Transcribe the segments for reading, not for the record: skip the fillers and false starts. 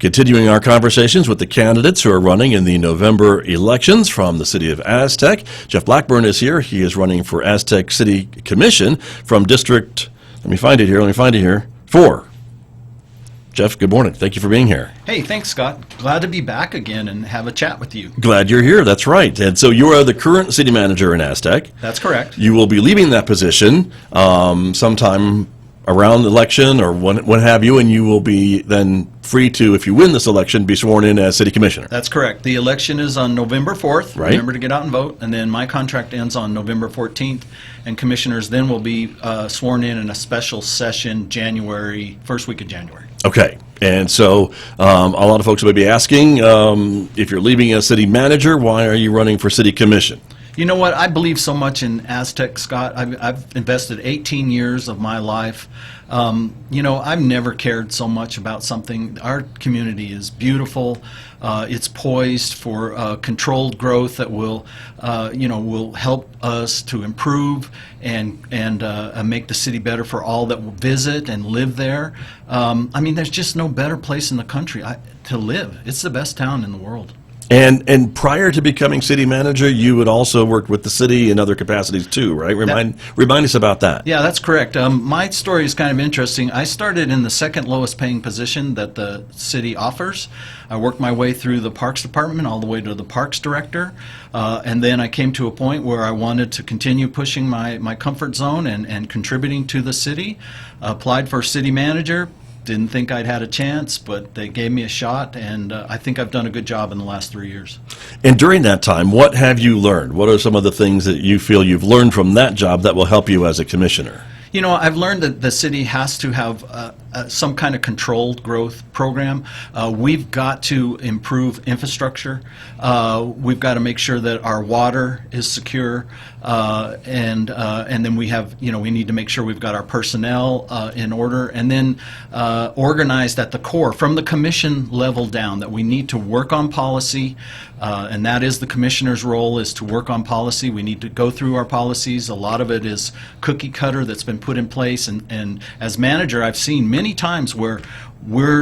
Continuing our conversations with the candidates who are running in the November elections from the city of Aztec. Jeff Blackburn is here. He is running for Aztec City Commission from District, let me find it here, 4. Jeff, good morning. Thank you for being here. Hey, thanks, Scott. Glad to be back again and have a chat with you. Glad you're here. That's right. And so you are the current city manager in Aztec. That's correct. You will be leaving that position sometime around the election or when have you, and you will be then free to, if you win this election, be sworn in as city commissioner. That's correct. The election is on November 4th. Right. Remember to get out and vote. And then my contract ends on November 14th. And commissioners then will be sworn in a special session first week of January. Okay. And so a lot of folks will be asking, if you're leaving as city manager, why are you running for city commission? You know what? I believe so much in Aztec, Scott. I've invested 18 years of my life. I've never cared so much about something. Our community is beautiful. It's poised for controlled growth that will help us to improve and make the city better for all that will visit and live there. There's just no better place in the country to live. It's the best town in the world. And prior to becoming city manager, you had also worked with the city in other capacities too, right? Remind us about that. Yeah, that's correct. My story is kind of interesting. I started in the second lowest paying position that the city offers. I worked my way through the Parks Department all the way to the Parks Director, and then I came to a point where I wanted to continue pushing my comfort zone and contributing to the city. Applied for city manager. Didn't think I'd had a chance, but they gave me a shot, and I think I've done a good job in the last 3 years. And during that time, what have you learned? What are some of the things that you feel you've learned from that job that will help you as a commissioner? You know, I've learned that the city has to have some kind of controlled growth program. We've got to improve infrastructure. We've got to make sure that our water is secure, and then we need to make sure we've got our personnel in order, and then organized at the core from the commission level down. That we need to work on policy, and that is the commissioner's role, is to work on policy. We need to go through our policies. A lot of it is cookie cutter that's been put in place, and as manager, I've seen many times where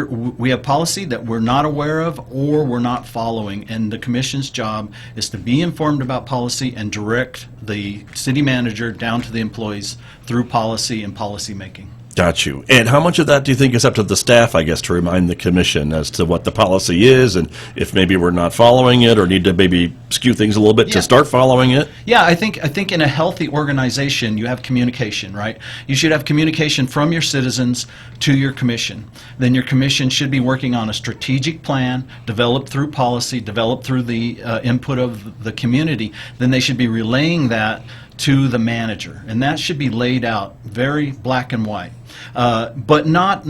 we have policy that we're not aware of or we're not following, and the commission's job is to be informed about policy and direct the city manager down to the employees through policy and policy making. Got you. And how much of that do you think is up to the staff, I guess, to remind the commission as to what the policy is, and if maybe we're not following it or need to maybe skew things a little bit to start following it? Yeah, I think in a healthy organization you have communication, right? You should have communication from your citizens to your commission. Then your commission should be working on a strategic plan developed through policy, developed through the input of the community. Then they should be relaying that to the manager, and that should be laid out very black and white, but not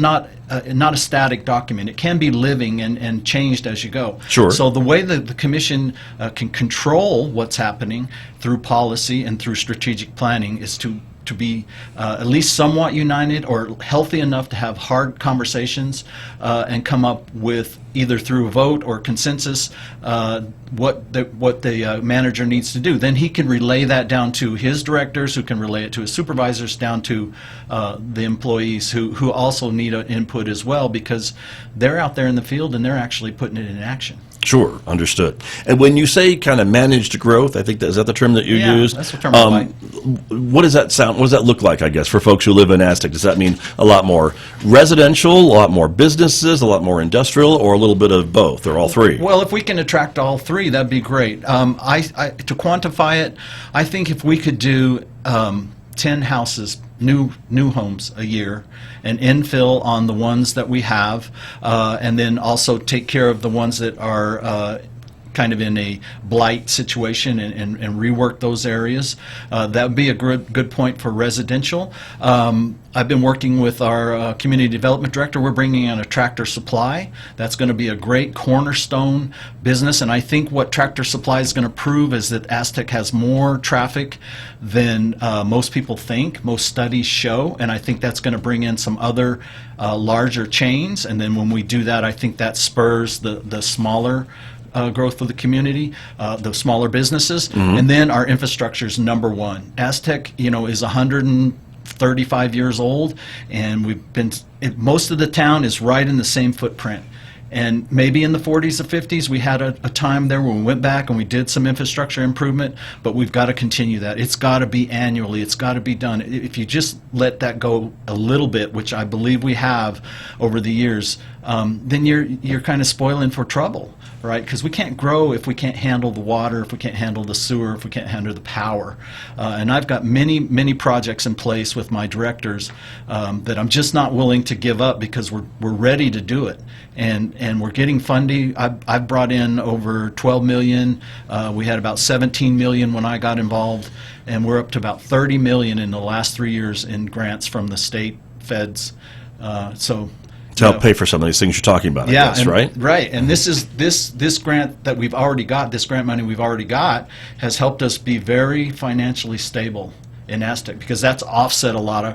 a static document. It can be living and changed as you go. Sure. So the way that the commission can control what's happening through policy and through strategic planning is to be at least somewhat united or healthy enough to have hard conversations and come up with, either through a vote or consensus, what the manager needs to do. Then he can relay that down to his directors, who can relay it to his supervisors, down to the employees who also need an input as well, because they're out there in the field and they're actually putting it in action. Sure, understood. And when you say kind of managed growth, I think is that the term that you use? Yeah, that's the term I like. What does that sound? What does that look like, I guess, for folks who live in Aztec? Does that mean a lot more residential, a lot more businesses, a lot more industrial, or a little bit of both, or all three? Well, if we can attract all three, that'd be great. To quantify it, I think if we could do 10 houses, new homes a year, and infill on the ones that we have, and then also take care of the ones that are kind of in a blight situation and rework those areas. That would be a good point for residential. I've been working with our community development director. We're bringing in a Tractor Supply. That's going to be a great cornerstone business, and I think what Tractor Supply is going to prove is that Aztec has more traffic than most people think, most studies show, and I think that's going to bring in some other larger chains, and then when we do that, I think that spurs the smaller growth of the community, the smaller businesses, and then our infrastructure is number one. Aztec, is 135 years old, and most of the town is right in the same footprint. And maybe in the 40s or 50s, we had a time there when we went back and we did some infrastructure improvement, but we've got to continue that. It's got to be annually. It's got to be done. If you just let that go a little bit, which I believe we have over the years, then you're kind of spoiling for trouble, right? Because we can't grow if we can't handle the water, if we can't handle the sewer, if we can't handle the power. And I've got many projects in place with my directors that I'm just not willing to give up because we're ready to do it. And we're getting funding. I've brought in over 12 million. We had about 17 million when I got involved, and we're up to about 30 million in the last 3 years in grants from the state feds. To help pay for some of these things you're talking about, I guess, and, right? Right, and this grant that we've already got, this grant money we've already got, has helped us be very financially stable in Aztec, because that's offset a lot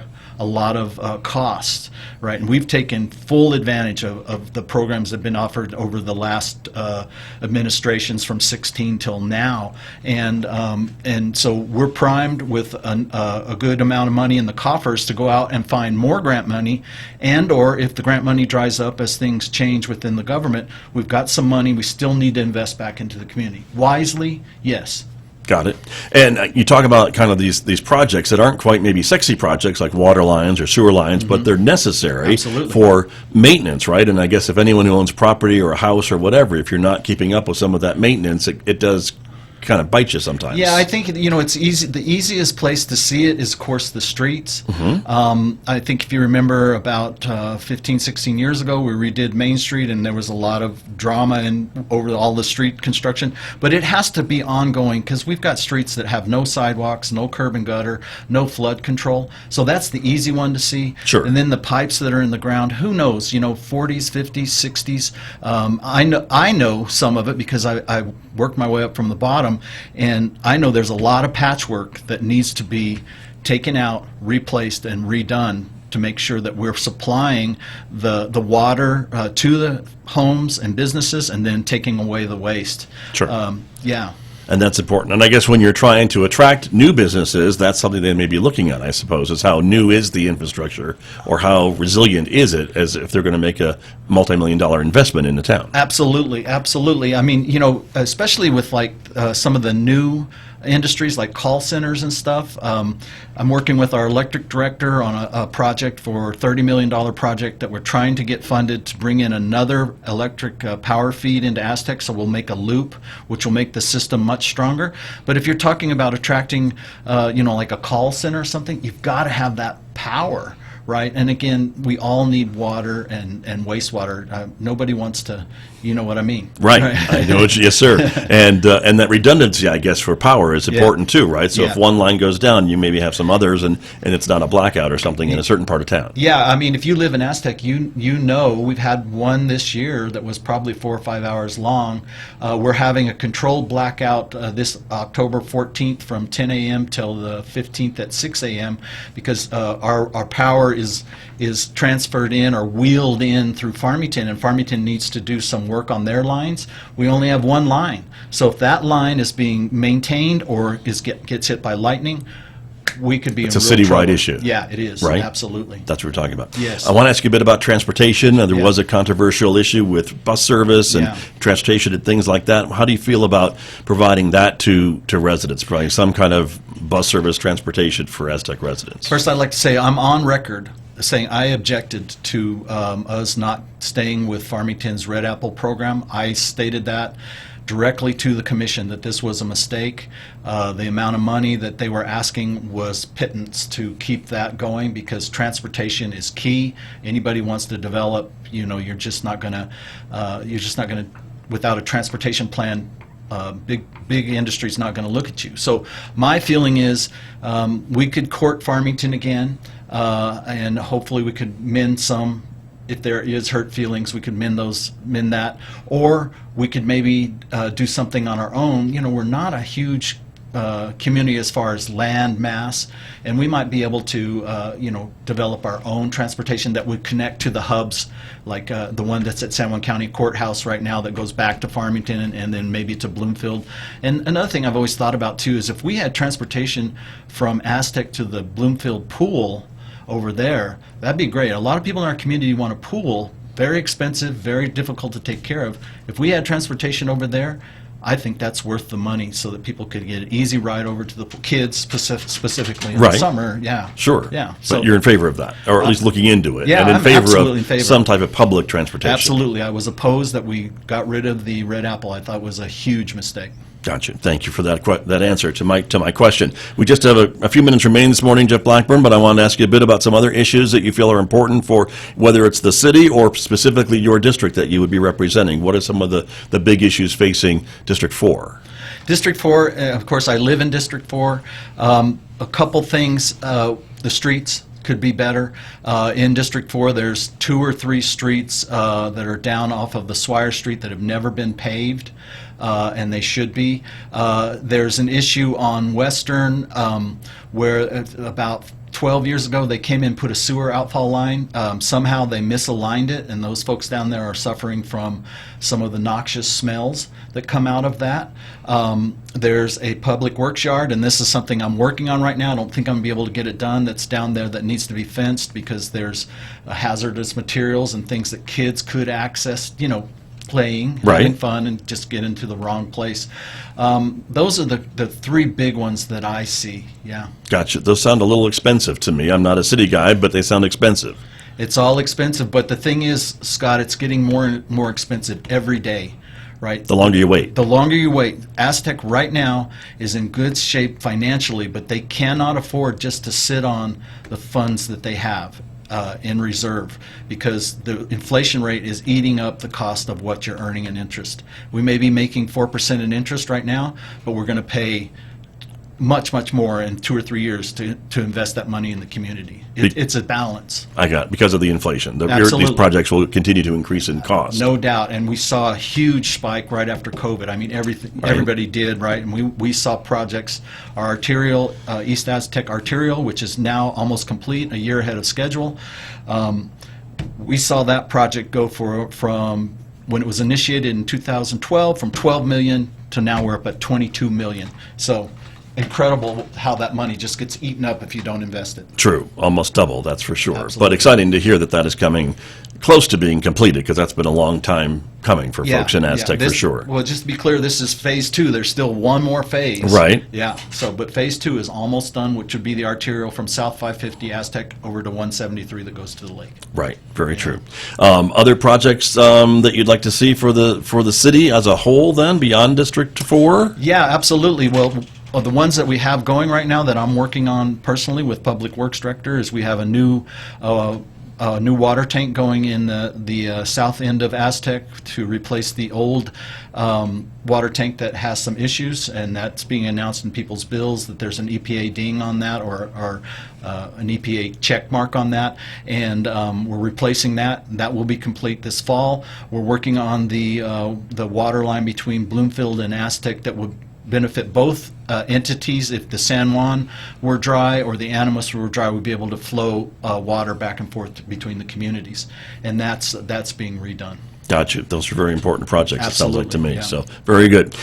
of costs, right? And we've taken full advantage of the programs that have been offered over the last administrations from 16 till now, and so we're primed with a good amount of money in the coffers to go out and find more grant money, and or if the grant money dries up as things change within the government, we've got some money we still need to invest back into the community. Wisely, yes. Got it. And you talk about kind of these projects that aren't quite maybe sexy projects like water lines or sewer lines, but they're necessary Absolutely. for maintenance, right? And I guess if anyone who owns property or a house or whatever, if you're not keeping up with some of that maintenance, it does kind of bite you sometimes. Yeah, I think it's easy. The easiest place to see it is, of course, the streets. I think if you remember about 15, 16 years ago, we redid Main Street, and there was a lot of drama over all the street construction. But it has to be ongoing, because we've got streets that have no sidewalks, no curb and gutter, no flood control. So that's the easy one to see. Sure. And then the pipes that are in the ground, who knows? 40s, 50s, 60s. I know some of it because I worked my way up from the bottom. And I know there's a lot of patchwork that needs to be taken out, replaced, and redone to make sure that we're supplying the water to the homes and businesses, and then taking away the waste. Sure. Yeah. And that's important. And I guess when you're trying to attract new businesses, that's something they may be looking at, I suppose, is how new is the infrastructure, or how resilient is it, as if they're going to make a multi-million-dollar investment in the town. Absolutely, absolutely. I mean, especially with some of the new industries like call centers and stuff. I'm working with our electric director on a project for $30 million project that we're trying to get funded to bring in another electric power feed into Aztec, so we'll make a loop, which will make the system much stronger. But if you're talking about attracting, like a call center or something, you've got to have that power. Right, and again, we all need water and wastewater. Nobody wants to, you know what I mean? Right, I know what yes, sir. And that redundancy, I guess, for power is important too, right? So if one line goes down, you maybe have some others, and it's not a blackout or something in a certain part of town. Yeah, I mean, if you live in Aztec, you know we've had one this year that was probably 4 or 5 hours long. We're having a controlled blackout this October 14th from 10 a.m. till the 15th at 6 a.m. because our power is transferred in or wheeled in through Farmington, and Farmington needs to do some work on their lines. We only have one line, so if that line is being maintained or gets hit by lightning, we could be in real trouble. It's a citywide issue. Yeah, it is. Right? Absolutely. That's what we're talking about. Yes. I want to ask you a bit about transportation. There was a controversial issue with bus service and transportation and things like that. How do you feel about providing that to residents, providing some kind of bus service transportation for Aztec residents? First, I'd like to say I'm on record saying I objected to us not staying with Farmington's Red Apple program. I stated that directly to the commission that this was a mistake. The amount of money that they were asking was pittance to keep that going, because transportation is key. Anybody wants to develop, you're just not going to, without a transportation plan, big industry's not going to look at you. So my feeling is we could court Farmington again, and hopefully we could mend some. If there is hurt feelings, we could mend that, or we could maybe do something on our own. We're not a huge community as far as land mass, and we might be able to develop our own transportation that would connect to the hubs, like the one that's at San Juan County Courthouse right now that goes back to Farmington and then maybe to Bloomfield. And another thing I've always thought about too is if we had transportation from Aztec to the Bloomfield pool over there, that'd be great. A lot of people in our community want a pool very expensive, very difficult to take care of. If we had transportation over there, I think that's worth the money so that people could get an easy ride over to the kids specifically in the Right. summer. Yeah. Sure. Yeah. But you're in favor of that, or at least looking into it. yeah, and in I'm favor absolutely of in favor. some type of public transportation. Absolutely. I was opposed that we got rid of the red apple. I thought it was a huge mistake. Gotcha. Thank you for that answer to my question. We just have a few minutes remaining this morning, Jeff Blackburn, but I want to ask you a bit about some other issues that you feel are important for whether it's the city or specifically your district that you would be representing. What are some of the big issues facing District 4? District 4, of course, I live in District 4. A couple things, the streets could be better. In District 4, there's 2 or 3 streets that are down off of the Swire Street that have never been paved, and they should be. There's an issue on Western where about 12 years ago they came in and put a sewer outfall line. Somehow they misaligned it, and those folks down there are suffering from some of the noxious smells that come out of that. There's a public works yard, and this is something I'm working on right now. I don't think I'm going to be able to get it done. That's down there that needs to be fenced because there's hazardous materials and things that kids could access, playing, Right. having fun, and just get into the wrong place. Those are the 3 big ones that I see, yeah. Gotcha. Those sound a little expensive to me. I'm not a city guy, but they sound expensive. It's all expensive, but the thing is, Scott, it's getting more and more expensive every day, right? The longer you wait. The longer you wait. Aztec right now is in good shape financially, but they cannot afford just to sit on the funds that they have in reserve because the inflation rate is eating up the cost of what you're earning in interest. We may be making 4% in interest right now, but we're going to pay much, much more in 2 or 3 years to invest that money in the community. It's a balance. I got it, because of the inflation. These Absolutely. projects will continue to increase in cost. No doubt, and we saw a huge spike right after COVID. I mean, everybody did, right? And we saw projects, our arterial, East Aztec Arterial, which is now almost complete, a year ahead of schedule. We saw that project go from when it was initiated in 2012, from 12 million to now we're up at 22 million. So incredible how that money just gets eaten up if you don't invest it. True, almost double, that's for sure. Absolutely. But exciting to hear that is coming close to being completed, because that's been a long time coming for folks in Aztec, for sure. Well, just to be clear, this is phase 2. There's still one more phase. Right. Yeah. So, but phase 2 is almost done, which would be the arterial from South 550 Aztec over to 173 that goes to the lake. Right, very true. Other projects that you'd like to see for the city as a whole, then, beyond District 4? Yeah, absolutely. Well, the ones that we have going right now that I'm working on personally with Public Works Director is we have a new water tank going in the south end of Aztec to replace the old water tank that has some issues, and that's being announced in people's bills that there's an EPA ding on that or an EPA check mark on that, and we're replacing that. That will be complete this fall. We're working on the water line between Bloomfield and Aztec that would benefit both entities. If the San Juan were dry or the Animas were dry, we'd be able to flow water back and forth between the communities, and that's being redone. Gotcha. Those are very important projects, it sounds like to me. Absolutely, yeah. So, very good.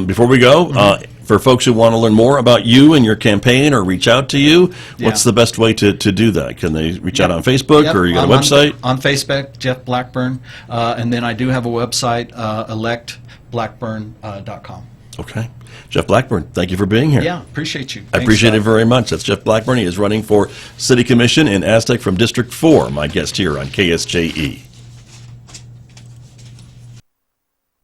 Before we go, for folks who want to learn more about you and your campaign or reach out to you, what's the best way to do that? Can they reach out on Facebook, or you got a website? On Facebook, Jeff Blackburn, and then I do have a website, electblackburn.com. Okay. Jeff Blackburn, thank you for being here. Yeah, appreciate you. I appreciate it very much. That's Jeff Blackburn. He is running for City Commission in Aztec from District 4, my guest here on KSJE.